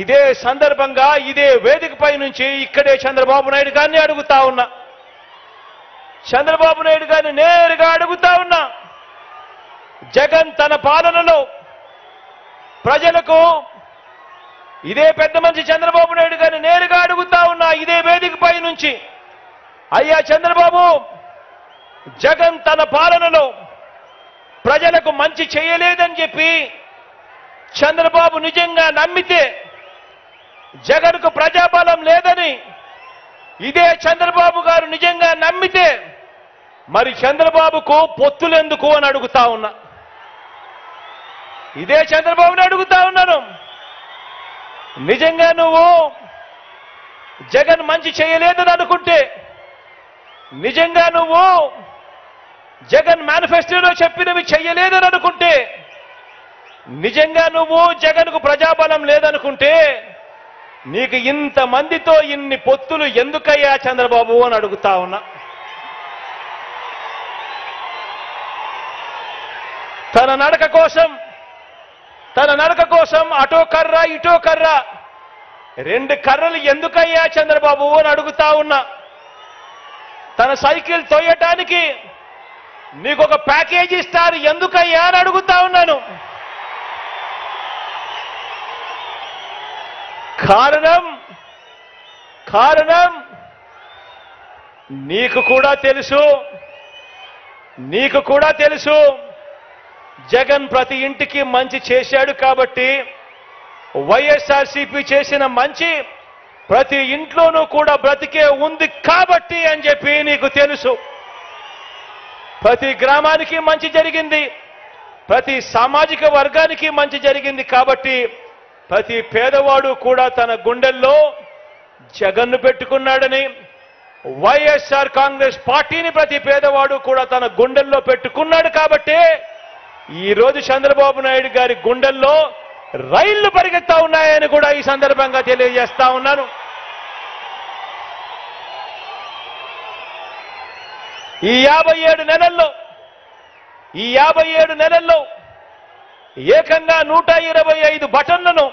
ఇదే సందర్భంగా ఇదే వేదికపై నుంచి ఇక్కడే చంద్రబాబు నాయుడు గారిని అడుగుతా ఉన్నా. చంద్రబాబు నాయుడు గారిని నేరుగా అడుగుతా ఉన్నా. జగన్ తన పాలనలో ప్రజలకు ఇదే పెద్ద మనిషి చంద్రబాబు నాయుడు గారిని నేరుగా అడుగుతా ఉన్నా ఇదే వేదికపై నుంచి. అయ్యా చంద్రబాబు, జగన్ తన పాలనలో ప్రజలకు మంచి చేయలేదని చెప్పి చంద్రబాబు నిజంగా నమ్మితే, జగన్కు ప్రజాబలం లేదని ఇదే చంద్రబాబు గారు నిజంగా నమ్మితే మరి చంద్రబాబుకు పొత్తులెందుకు అని అడుగుతా ఉన్నా. ఇదే చంద్రబాబుని అడుగుతా ఉన్నాను. నిజంగా నువ్వు జగన్ మంచి చేయలేదని అనుకుంటే, నిజంగా నువ్వు జగన్ మేనిఫెస్టోలో చెప్పినవి చెయ్యలేదని అనుకుంటే, నిజంగా నువ్వు జగన్కు ప్రజాబలం లేదనుకుంటే నీకు ఇంతమందితో ఇన్ని పొత్తులు ఎందుకయ్యా చంద్రబాబు అని అడుగుతా ఉన్నా. తన నడక కోసం అటో కర్ర ఇటో కర్ర, రెండు కర్రలు ఎందుకయ్యా చంద్రబాబు అని అడుగుతా ఉన్నా. తన సైకిల్ తోయటానికి నీకు ఒక ప్యాకేజీ ఇస్తారు ఎందుకయ్యా అని అడుగుతా ఉన్నాను. కారణం నీకు కూడా తెలుసు జగన్ ప్రతి ఇంటికి మంచి చేశాడు కాబట్టి, వైఎస్ఆర్సీపీ చేసిన మంచి ప్రతి ఇంట్లోనూ కూడా బ్రతికే ఉంది కాబట్టి అని చెప్పి నీకు తెలుసు. ప్రతి గ్రామానికి మంచి జరిగింది, ప్రతి సామాజిక వర్గానికి మంచి జరిగింది కాబట్టి ప్రతి పేదవాడు కూడా తన గుండెల్లో జగన్ను పెట్టుకున్నాడని, వైఎస్ఆర్ కాంగ్రెస్ పార్టీని ప్రతి పేదవాడు కూడా తన గుండెల్లో పెట్టుకున్నాడు కాబట్టి ఈ రోజు చంద్రబాబు నాయుడు గారి గుండెల్లో రైళ్లు పరిగెత్తా ఉన్నాయని కూడా ఈ సందర్భంగా తెలియజేస్తా ఉన్నాను. ఈ 57 నెలల్లో ఏకంగా 125 బటన్లను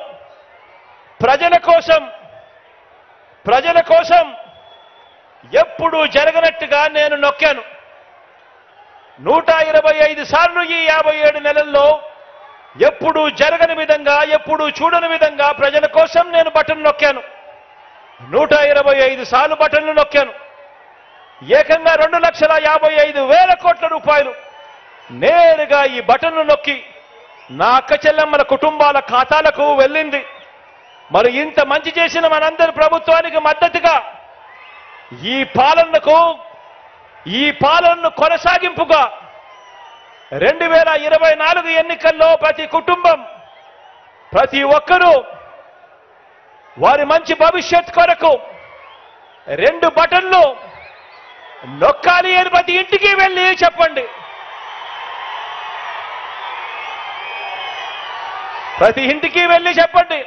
ప్రజల కోసం ఎప్పుడూ జరగనట్టుగా నేను నొక్కాను. 125 సార్లు ఈ 57 నెలల్లో ఎప్పుడూ జరగని విధంగా, ఎప్పుడూ చూడని విధంగా ప్రజల కోసం నేను బటన్ నొక్కాను. 125 సార్లు బటన్లు నొక్కాను. ఏకంగా 2,55,000 కోట్ల రూపాయలు నేరుగా ఈ బటన్ను నొక్కి నా అక్క చెల్లెమ్మల కుటుంబాల ఖాతాలకు వెళ్ళింది. మరి ఇంత మంచి చేసిన మనందరి ప్రభుత్వానికి మద్దతుగా ఈ పాలనను కొనసాగింపుగా 2024 ఎన్నికల్లో ప్రతి కుటుంబం, ప్రతి ఒక్కరూ వారి మంచి భవిష్యత్ కొరకు 2 బటన్లు నొక్కాలి అని ప్రతి ఇంటికి వెళ్ళి చెప్పండి. ప్రతి ఇంటికి వెళ్ళి చెప్పండి.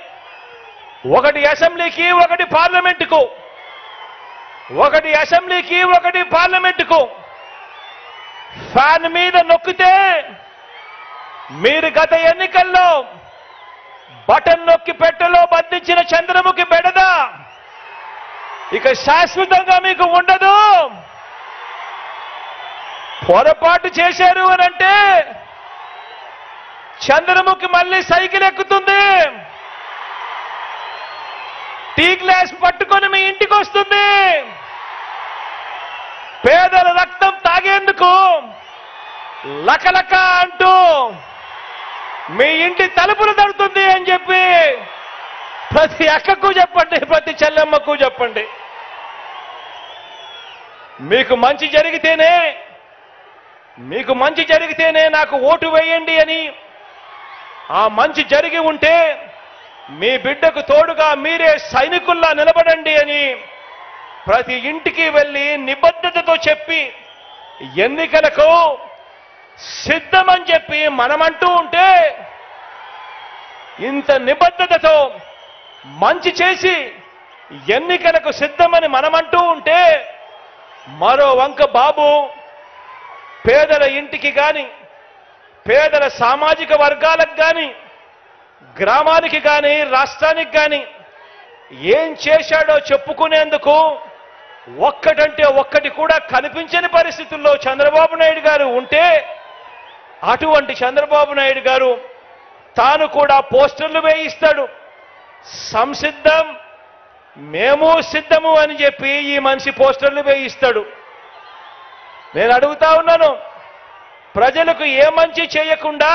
ఒకటి అసెంబ్లీకి, ఒకటి పార్లమెంటుకు, ఒకటి పార్లమెంటుకు ఫ్యాన్ మీద నొక్కితే మీరు గత ఎన్నికల్లో బటన్ నొక్కి పెట్టెలో బంధించిన చంద్రముఖి బెడద ఇక శాశ్వతంగా మీకు ఉండదు. పొరపాటు చేశారు అనంటే చంద్రముఖి మళ్ళీ సైకిల్ ఎక్కుతుంది, టీ గ్లాస్ పట్టుకొని మీ ఇంటికి వస్తుంది, పేదల రక్తం తాగేందుకు లకలక అంటూ మీ ఇంటి తలుపులు తడుతుంది అని చెప్పి ప్రతి అక్కకు చెప్పండి, ప్రతి చెల్లెమ్మకు చెప్పండి. మీకు మంచి జరిగితేనే నాకు ఓటు వేయండి అని, ఆ మంచి జరిగి ఉంటే మీ బిడ్డకు తోడుగా మీరే సైనికుల్లా నిలబడండి అని ప్రతి ఇంటికి వెళ్ళి నిబద్ధతతో చెప్పి ఎన్నికలకు సిద్ధమని చెప్పి మనమంటూ ఉంటే, ఇంత నిబద్ధతతో మంచి చేసి ఎన్నికలకు సిద్ధమని మనమంటూ ఉంటే, మరో వంక బాబు పేదల ఇంటికి గాని, పేదల సామాజిక వర్గాలకు గాని గ్రామానికి కానీ రాష్ట్రానికి కానీ ఏం చేశాడో చెప్పుకునేందుకు ఒక్కటంటే ఒక్కటి కూడా కనిపించని పరిస్థితుల్లో చంద్రబాబు నాయుడు గారు ఉంటే, అటువంటి చంద్రబాబు నాయుడు గారు తాను కూడా పోస్టర్లు వేయిస్తాడు. సంసిద్ధం, మేము సిద్ధము అని చెప్పి ఈ మనిషి పోస్టర్లు వేయిస్తాడు. నేను అడుగుతా ఉన్నాను, ప్రజలకు ఏ మంచి చేయకుండా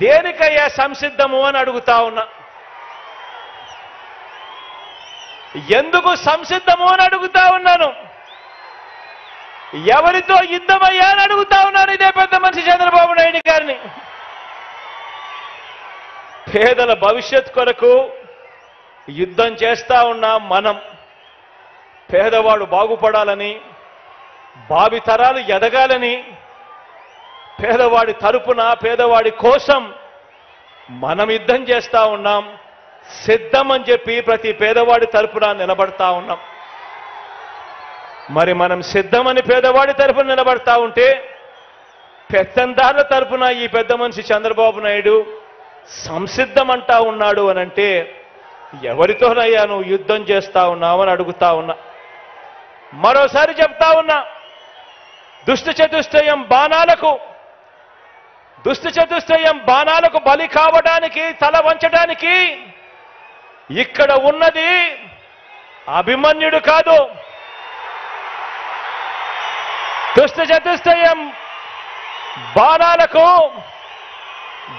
దేనికయ్యా సంసిద్ధము అని అడుగుతా ఉన్నా. ఎందుకు సంసిద్ధము అని అడుగుతా ఉన్నాను. ఎవరితో యుద్ధమయ్యా అని అడుగుతా ఉన్నాను ఇదే పెద్ద మనిషి చంద్రబాబు నాయుడు గారిని. పేదల భవిష్యత్ కొరకు యుద్ధం చేస్తా ఉన్నాం మనం. పేదవాడు బాగుపడాలని, భావితరాలు ఎదగాలని, పేదవాడి తరపున పేదవాడి కోసం మనం యుద్ధం చేస్తా ఉన్నాం. సిద్ధం అని చెప్పి ప్రతి పేదవాడి తరపున నిలబడతా ఉన్నాం. మరి మనం సిద్ధమని పేదవాడి తరపున నిలబడతా ఉంటే, పెత్తందారుల తరపున ఈ పెద్ద మనిషి చంద్రబాబు నాయుడు సంసిద్ధం అంటా ఉన్నాడు అనంటే, ఎవరితోనయ్యా నువ్వు యుద్ధం చేస్తా ఉన్నావని అడుగుతా ఉన్నా. మరోసారి చెప్తా ఉన్నా, దుష్ట చతుష్టయం బాణాలకు బలి కావడానికి, తల వంచడానికి ఇక్కడ ఉన్నది అభిమన్యుడు కాదు. దుష్ట చతుష్టయం బాణాలకు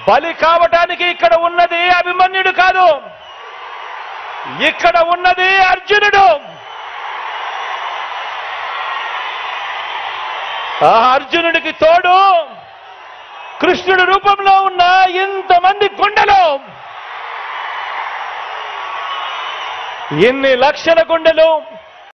బలి కావడానికి ఇక్కడ ఉన్నది అభిమన్యుడు కాదు, ఇక్కడ ఉన్నది అర్జునుడు. ఆ అర్జునుడికి తోడు కృష్ణుడి రూపంలో ఉన్న ఇంతమంది గుండెలు, ఇన్ని లక్షల గుండెలు